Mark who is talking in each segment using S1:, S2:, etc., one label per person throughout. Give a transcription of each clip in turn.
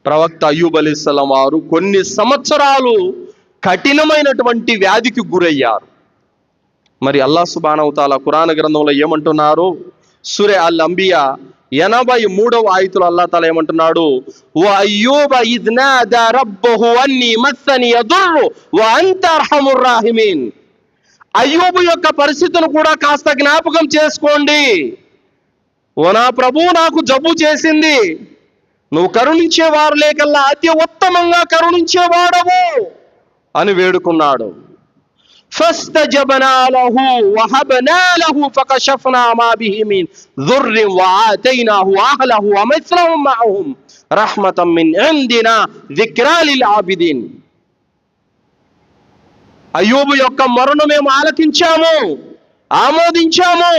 S1: ప్రవక్త అయ్యూబ్ అలైహిస్సలాం వారు కొన్ని సంవత్సరాలు కఠినమైనటువంటి వ్యాధికి గురయ్యారు. మరి అల్లాహ్ సుబ్హానహు వ తఆలా ఖురాన్ గ్రంథంలో ఏమంటున్నారు? సూరా అల్ అంబియా 83వ ఆయతులో అల్లాహ్ తాలా ఏమంటున్నాడు? వ అయ్యూబ ఇద్ నాదా రబ్బహు అన్నీ మస్సని యదుర్రు వ అంత అర్హముర్ రాహిమీన్. అయ్యూబు యొక్క పరిస్థితిని కూడా కాస్త జ్ఞాపకం చేసుకోండి. ఓ నా ప్రభువు, నాకు జబ్బు చేసింది, నువ్వు కరుణించేవారు లేకల్లా అతి ఉత్తమంగా కరుణించేవాడవు అని వేడుకున్నాడు. فاستجبنا له وهبنا له فكشفنا ما به من ضر وآتيناه أهله ومثلهم معهم رحمة من عندنا ذكرى للعابدين. అయ్యూబు యొక్క మొరను మేము ఆలకించాము, ఆమోదించాము,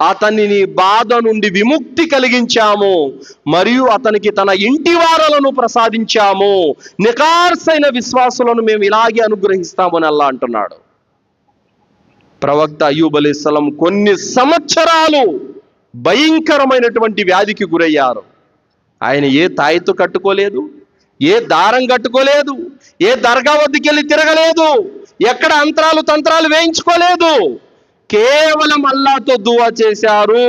S1: అతనిని బాధ నుండి విముక్తి కలిగించాము, మరియు అతనికి తన ఇంటి వారలను ప్రసాదించాము. నికార్సైన విశ్వాసులను మేము ఇలాగే అనుగ్రహిస్తామని అల్లాహ్ అంటున్నాడు. ప్రవక్త అయ్యూబ్ అలైహిస్సలాం కొన్ని సంవత్సరాలు భయంకరమైనటువంటి వ్యాధికి గురయ్యారు. ఆయన ఏ తాయితు కట్టుకోలేదు, ఏ దారం కట్టుకోలేదు, ఏ దర్గా వద్దకు వెళ్ళి తిరగలేదు, ఎక్కడ అంతరాలు తంత్రాలు వేయించుకోలేదు. కేవలం అల్లాహ్తో దువా చేశారు.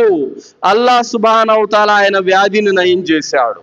S1: అల్లాహ్ సుబ్హానహు వ తఆలా ఆయన వ్యాధిని నయం చేశాడు.